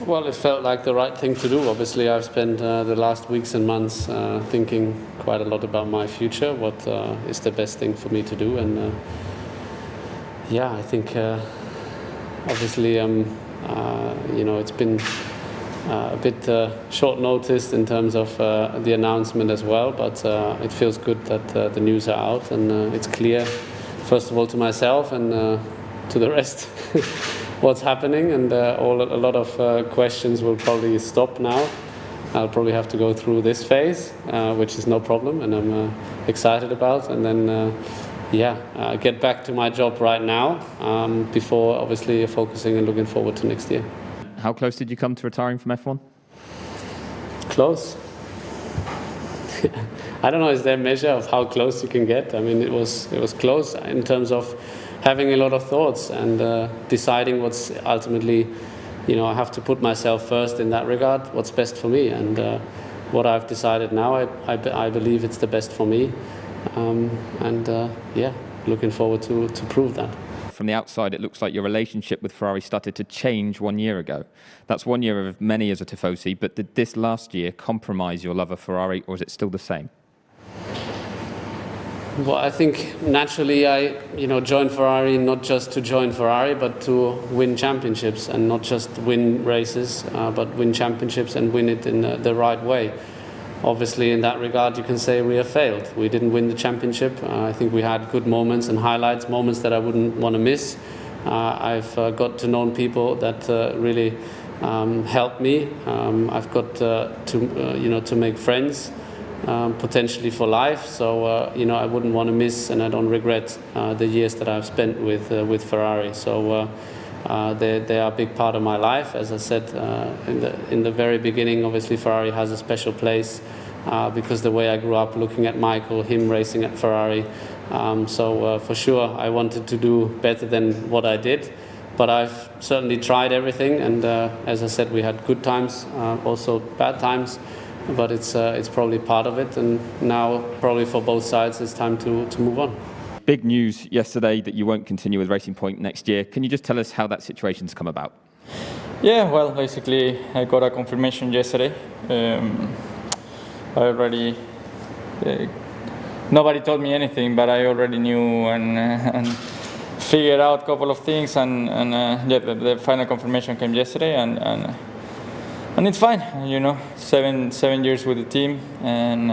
Well, it felt like the right thing to do. Obviously, I've spent the last weeks and months thinking quite a lot about my future, what is the best thing for me to do, and yeah, I think obviously it's been a bit short notice in terms of the announcement as well, but it feels good that the news are out and it's clear, first of all to myself and to the rest what's happening, and a lot of questions will probably stop now. I'll probably have to go through this phase, which is no problem, and I'm excited about, and then get back to my job right now before obviously focusing and looking forward to next year. How close did you come to retiring from F1? Close. I don't know, is there a measure of how close you can get? I mean, it was close in terms of having a lot of thoughts and deciding what's ultimately, I have to put myself first in that regard, what's best for me, and what I've decided now, I believe it's the best for me, looking forward to prove that. From the outside, it looks like your relationship with Ferrari started to change 1 year ago. That's 1 year of many as a Tifosi, but did this last year compromise your love of Ferrari, or is it still the same? Well, I think naturally I, joined Ferrari not just to join Ferrari, but to win championships, and not just win races, but win championships and win it in the right way. Obviously, in that regard, you can say we have failed. We didn't win the championship. I think we had good moments and highlights, moments that I wouldn't want to miss. I've got to know people that really helped me. I've got to make friends, potentially for life. So, I wouldn't want to miss, and I don't regret the years that I've spent with Ferrari. So. They are a big part of my life. As I said in the very beginning, obviously Ferrari has a special place because the way I grew up looking at Michael, him racing at Ferrari. So for sure I wanted to do better than what I did, but I've certainly tried everything, and as I said, we had good times, also bad times, but it's probably part of it, and now probably for both sides it's time to move on. Big news yesterday that you won't continue with Racing Point next year. Can you just tell us how that situation's come about? Yeah, well, basically I got a confirmation yesterday. I already, nobody told me anything, but I already knew and figured out a couple of things, and the final confirmation came yesterday, and it's fine, 7 years with the team, and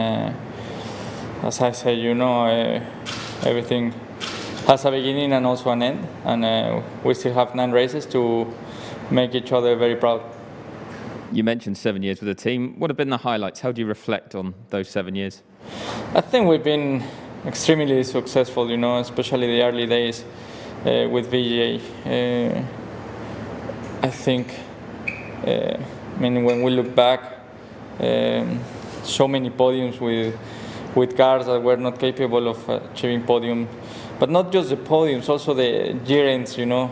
as I said, everything has a beginning and also an end, and we still have 9 races to make each other very proud. You mentioned 7 years with the team. What have been the highlights? How do you reflect on those 7 years? I think we've been extremely successful, especially the early days with VGA. I think, when we look back, so many podiums with cars that were not capable of achieving podium, but not just the podiums, also the year ends, 2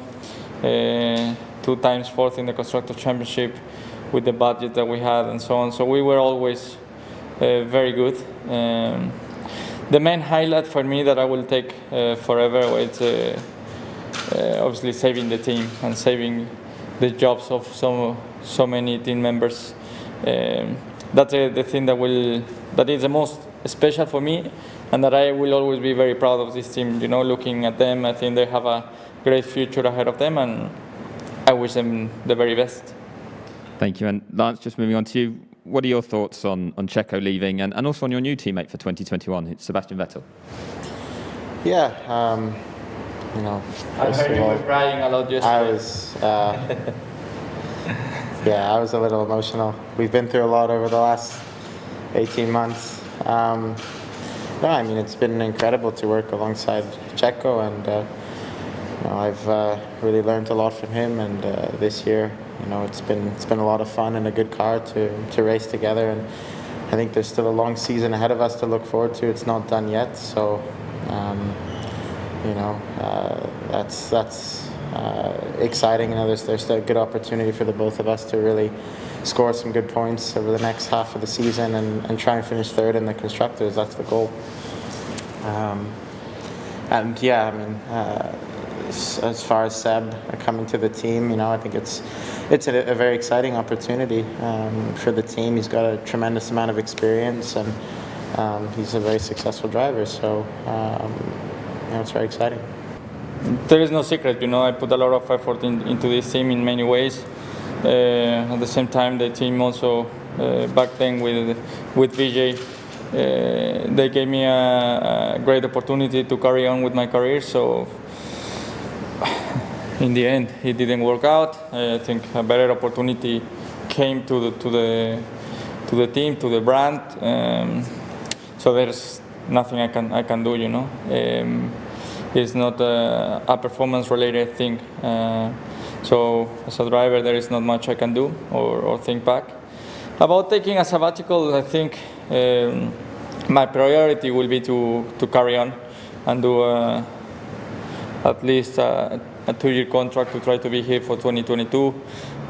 times fourth in the Constructors' Championship with the budget that we had and so on. So we were always very good. The main highlight for me that I will take forever is obviously saving the team and saving the jobs of so many team members. That's the thing that is the most special for me, and that I will always be very proud of this team. Looking at them, I think they have a great future ahead of them, and I wish them the very best. Thank you. And Lance, just moving on to you, what are your thoughts on Checo leaving, and also on your new teammate for 2021, it's Sebastian Vettel? Yeah, I heard you were crying a lot yesterday. I was a little emotional. We've been through a lot over the last 18 months. It's been incredible to work alongside Checo, and I've really learned a lot from him. And this year, it's been a lot of fun and a good car to race together. And I think there's still a long season ahead of us to look forward to. It's not done yet, so that's exciting. There's a good opportunity for the both of us to really score some good points over the next half of the season and try and finish third in the constructors. That's the goal. as far as Seb coming to the team, I think it's a very exciting opportunity for the team. He's got a tremendous amount of experience, and he's a very successful driver. So it's very exciting. There is no secret, I put a lot of effort into this team in many ways. At the same time, the team also back then with Vijay, they gave me a great opportunity to carry on with my career. So in the end, it didn't work out. I think a better opportunity came to the team, to the brand. So there's nothing I can do, It's not a performance-related thing. So as a driver, there is not much I can do or think back. About taking a sabbatical, I think my priority will be to carry on and do at least a 2-year contract to try to be here for 2022,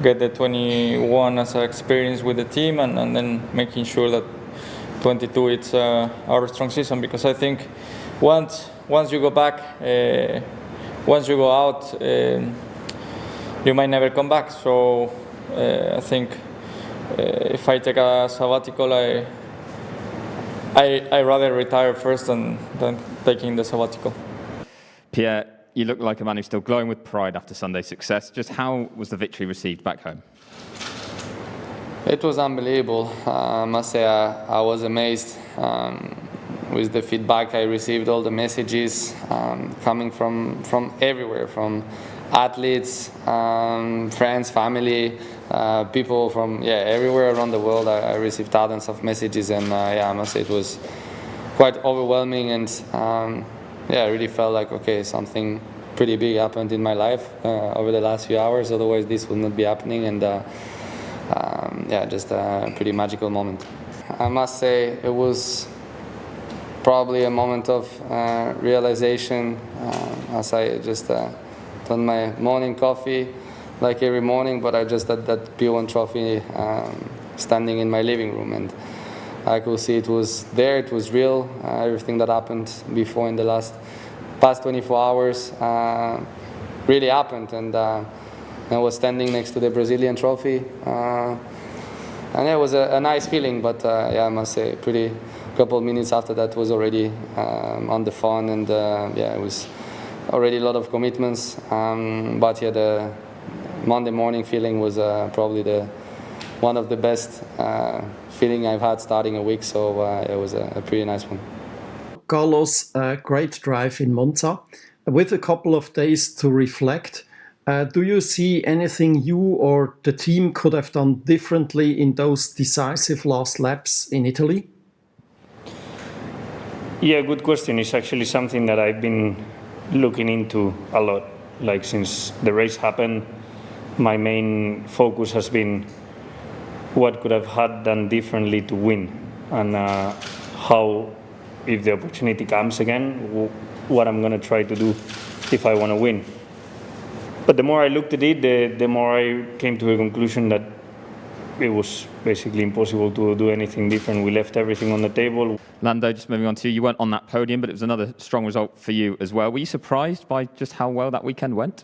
get the 21 as an experience with the team, and then making sure that 22 it's our strong season, because I think once you go back, once you go out, you might never come back. So I think if I take a sabbatical, I rather retire first than taking the sabbatical. Pierre, you look like a man who's still glowing with pride after Sunday's success. Just how was the victory received back home? It was unbelievable. I must say I was amazed with the feedback I received, all the messages coming from everywhere, from athletes, friends, family, people from everywhere around the world. I received thousands of messages, and I must say it was quite overwhelming, and I really felt like, okay, something pretty big happened in my life over the last few hours, otherwise this would not be happening, and just a pretty magical moment. I must say it was probably a moment of realization as I just done my morning coffee like every morning, but I just had that P1 trophy standing in my living room, and I could see it was there, it was real. Everything that happened before in the past 24 hours really happened, and I was standing next to the Brazilian trophy, and it was a nice feeling, but I must say, pretty couple of minutes after that was already on the phone, and it was already a lot of commitments, but the Monday morning feeling was probably one of the best feeling I've had starting a week, so it was a pretty nice one. Carlos, great drive in Monza. With a couple of days to reflect, do you see anything you or the team could have done differently in those decisive last laps in Italy? Yeah, good question. It's actually something that I've been looking into a lot. Like, since the race happened, my main focus has been what could have had done differently to win, and how, if the opportunity comes again, what I'm going to try to do if I want to win. But the more I looked at it, the more I came to a conclusion that it was basically impossible to do anything different. We left everything on the table. Lando, just moving on to you. You weren't on that podium, but it was another strong result for you as well. Were you surprised by just how well that weekend went?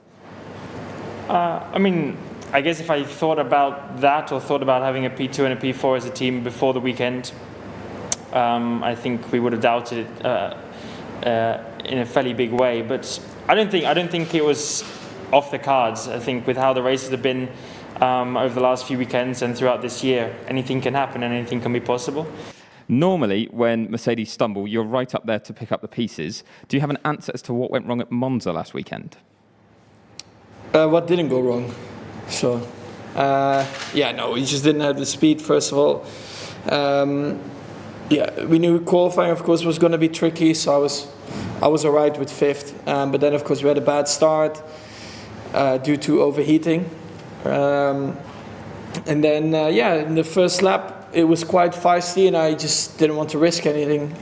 I guess if I thought about that, or thought about having a P2 and a P4 as a team before the weekend, I think we would have doubted it in a fairly big way. But I don't think it was off the cards. I think with how the races have been over the last few weekends and throughout this year, anything can happen and anything can be possible. Normally, when Mercedes stumble, you're right up there to pick up the pieces. Do you have an answer as to what went wrong at Monza last weekend? What didn't go wrong? So, we just didn't have the speed, first of all. We knew qualifying, of course, was going to be tricky, so I was all right with fifth. But then, of course, we had a bad start due to overheating. And then, in the first lap, it was quite feisty, and I just didn't want to risk anything.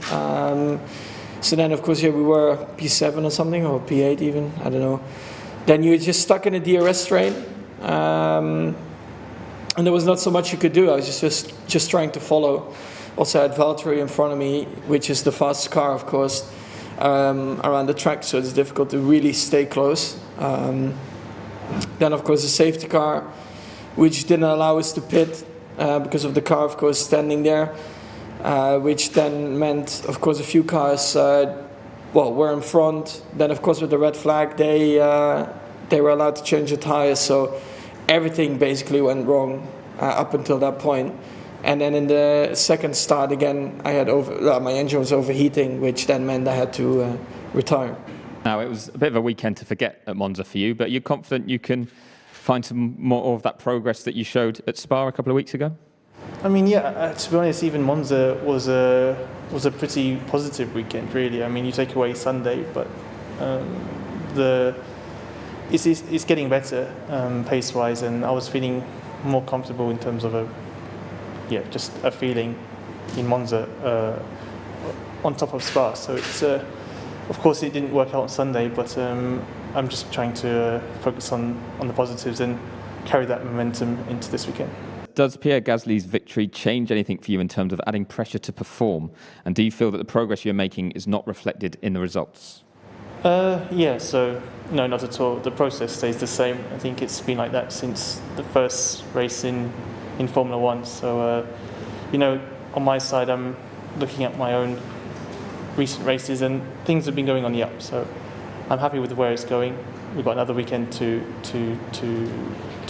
So then, of course, we were P7 or something, or P8 even, I don't know. Then you're just stuck in a DRS train. And there was not so much you could do. I was just trying to follow. Also, I had Valtteri in front of me, which is the fastest car, of course. around the track, so it's difficult to really stay close. Then of course the safety car, which didn't allow us to pit because of the car of course standing there, which then meant of course a few cars were in front. Then of course with the red flag they were allowed to change the tires, so everything basically went wrong up until that point. And then in the second start again, I had my engine was overheating, which then meant I had to retire. Now, it was a bit of a weekend to forget at Monza for you, but you're confident you can find some more of that progress that you showed at Spa a couple of weeks ago? I mean, yeah, to be honest, even Monza was a pretty positive weekend, really. I mean, you take away Sunday, but it's getting better pace-wise, and I was feeling more comfortable in terms of just a feeling in Monza on top of Spa. So it's of course it didn't work out on Sunday, but I'm just trying to focus on the positives and carry that momentum into this weekend. Does Pierre Gasly's victory change anything for you in terms of adding pressure to perform? And do you feel that the progress you're making is not reflected in the results? Yeah, so no, not at all. The process stays the same. I think it's been like that since the first race in Formula One. So, on my side, I'm looking at my own recent races and things have been going on the up. So I'm happy with where it's going. We've got another weekend to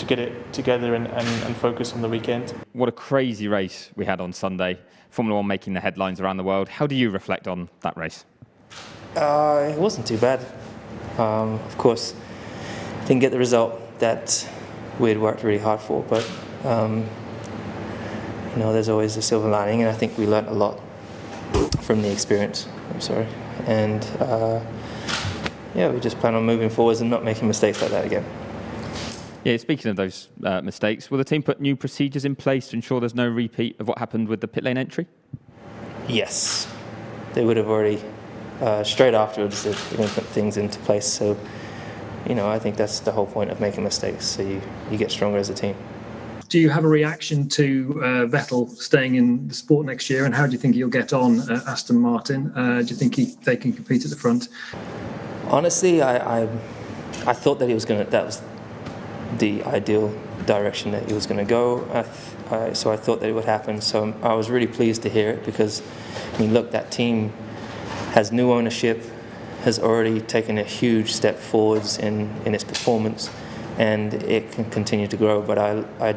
get it together and focus on the weekend. What a crazy race we had on Sunday. Formula One making the headlines around the world. How do you reflect on that race? It wasn't too bad. Of course, didn't get the result that we had worked really hard for, but there's always a silver lining, and I think we learnt a lot from the experience. And we just plan on moving forwards and not making mistakes like that again. Yeah, speaking of those mistakes, will the team put new procedures in place to ensure there's no repeat of what happened with the pit lane entry? Yes, they would have already. Straight afterwards, they're going to put things into place. So, I think that's the whole point of making mistakes. So you get stronger as a team. Do you have a reaction to Vettel staying in the sport next year, and how do you think he'll get on at Aston Martin? Do you think they can compete at the front? Honestly, I thought that he was going to. That was the ideal direction that he was going to go. So I thought that it would happen. So I was really pleased to hear it because, look, that team has new ownership, has already taken a huge step forwards in its performance, and it can continue to grow. But I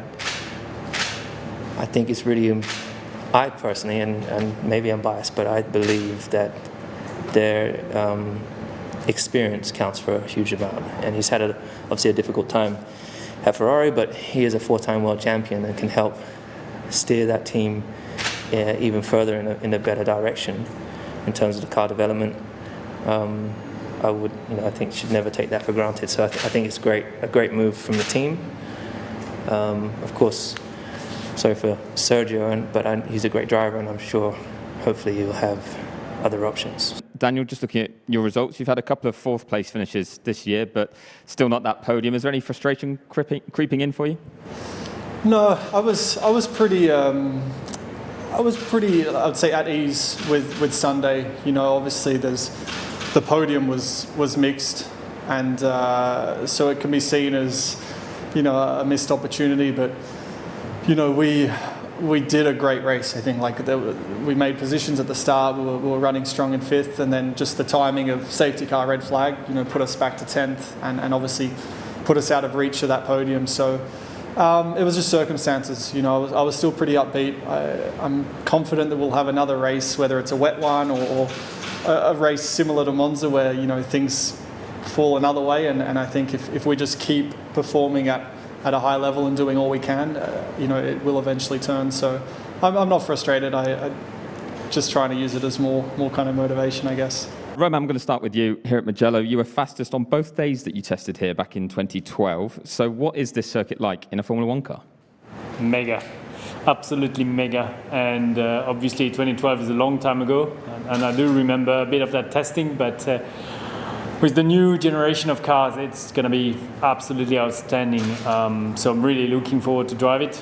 think it's really, I personally, and maybe I'm biased, but I believe that their experience counts for a huge amount. And he's had obviously a difficult time at Ferrari, but he is a 4-time world champion and can help steer that team even further in a better direction. In terms of the car development, I think should never take that for granted. So I think it's a great move from the team. Of course, sorry for Sergio, but he's a great driver, and I'm sure, hopefully, he'll have other options. Daniel, just looking at your results, you've had a couple of fourth-place finishes this year, but still not that podium. Is there any frustration creeping in for you? No, I was pretty. I'd say, at ease with Sunday. Obviously the podium was mixed, and so it can be seen as, a missed opportunity. But, we did a great race. I think we made positions at the start. We were running strong in 5th, and then just the timing of safety car red flag, put us back to 10th, and obviously put us out of reach of that podium. So. It was just circumstances, I was still pretty upbeat. I'm confident that we'll have another race, whether it's a wet one or a race similar to Monza where, things fall another way. And I think if we just keep performing at a high level and doing all we can, it will eventually turn. So I'm not frustrated. I just trying to use it as more kind of motivation, I guess. Roman, I'm going to start with you here at Mugello. You were fastest on both days that you tested here back in 2012. So what is this circuit like in a Formula One car? Mega, absolutely mega. And obviously 2012 is a long time ago. And I do remember a bit of that testing, but with the new generation of cars, it's going to be absolutely outstanding. So I'm really looking forward to drive it.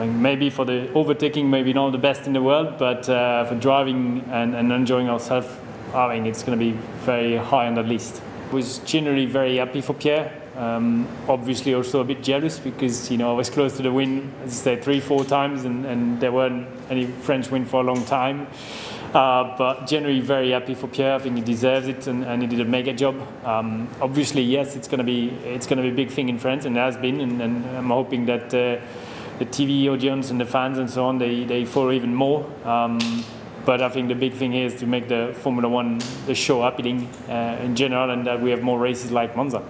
Maybe for the overtaking, maybe not the best in the world, but for driving and enjoying ourselves, I mean, it's going to be very high on the list. I was generally very happy for Pierre. Obviously also a bit jealous because, I was close to the win, as I say, 3-4 times, and there weren't any French win for a long time. But generally very happy for Pierre. I think he deserves it, and he did a mega job. Obviously, yes, it's going to be a big thing in France, and it has been. And I'm hoping that the TV audience and the fans and so on they follow even more. But I think the big thing here is to make the Formula One the show appealing in general, and that we have more races like Monza.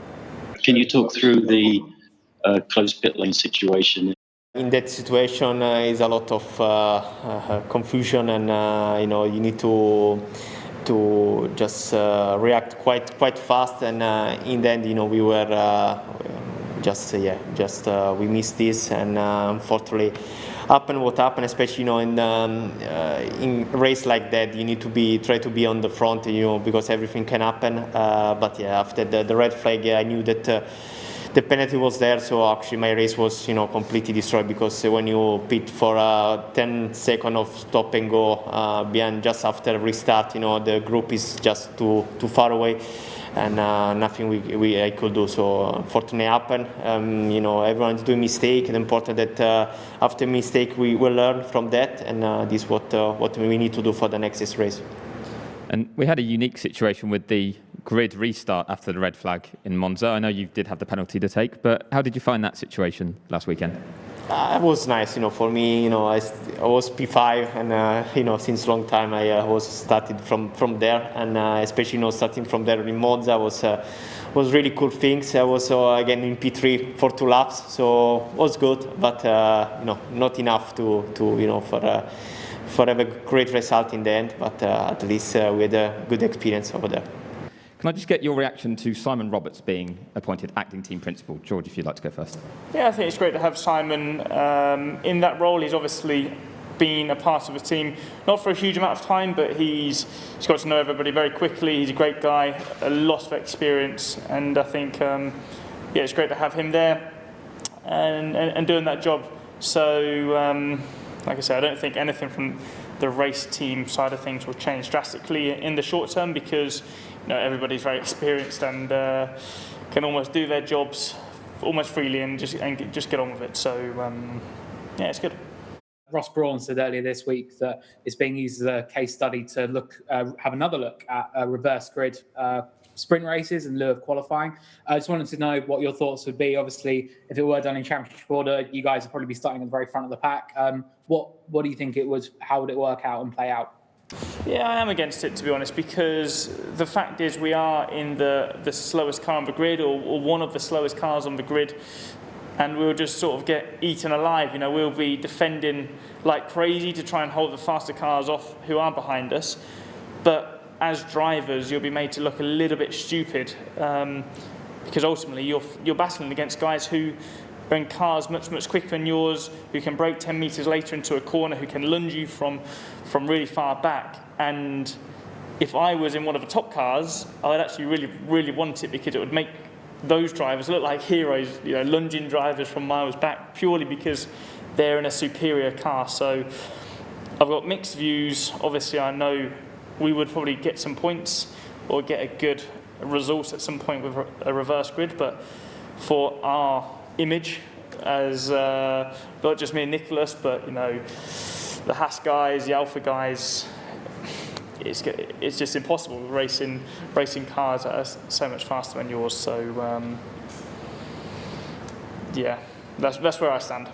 Can you talk through the closed pit lane situation? In that situation is a lot of confusion, and you need to just react quite fast. And in the end, we were we missed this, and unfortunately, happened what happened. Especially in race like that, you need to try to be on the front, because everything can happen. But yeah, after the red flag, I knew that. The penalty was there, so actually my race was, completely destroyed, because when you pit for 10 seconds of stop and go behind just after restart, the group is just too far away, and nothing I could do. So unfortunately happened. Everyone's doing mistake. It's important that after mistake we will learn from that, and this is what we need to do for the next race. And we had a unique situation with the grid restart after the red flag in Monza. I know you did have the penalty to take, but how did you find that situation last weekend? It was nice, for me. I was P5, and since a long time I was started from there, and especially starting from there in Monza was really cool things. I was again in P3 for 2 laps, so it was good, but not enough for have a great result in the end. But at least we had a good experience over there. Can I just get your reaction to Simon Roberts being appointed acting team principal? George, if you'd like to go first. Yeah, I think it's great to have Simon in that role. He's obviously been a part of the team, not for a huge amount of time, but he's got to know everybody very quickly. He's a great guy, a lot of experience, and I think it's great to have him there and doing that job. So, like I said, I don't think anything from the race team side of things will change drastically in the short term, because everybody's very experienced and can almost do their jobs almost freely and just get on with it. So it's good. Ross Brawn said earlier this week that it's being used as a case study to have another look at reverse grid sprint races in lieu of qualifying. I just wanted to know what your thoughts would be. Obviously, if it were done in championship order, you guys would probably be starting at the very front of the pack. What do you think how would it work out and play out? Yeah, I am against it, to be honest, because the fact is we are in the slowest car on the grid, or one of the slowest cars on the grid, and we'll just sort of get eaten alive. We'll be defending like crazy to try and hold the faster cars off who are behind us. But as drivers, you'll be made to look a little bit stupid, because ultimately you're battling against guys who are in cars much quicker than yours, who can brake 10 metres later into a corner, who can lunge you from really far back. And if I was in one of the top cars, I'd actually really want it, because it would make those drivers look like heroes, lunging drivers from miles back, purely because they're in a superior car. So I've got mixed views. Obviously, I know we would probably get some points or get a good result at some point with a reverse grid, but for our image as not just me and Nicholas, but the Haas guys, the Alpha guys, it's just impossible racing cars that are so much faster than yours. So that's where I stand.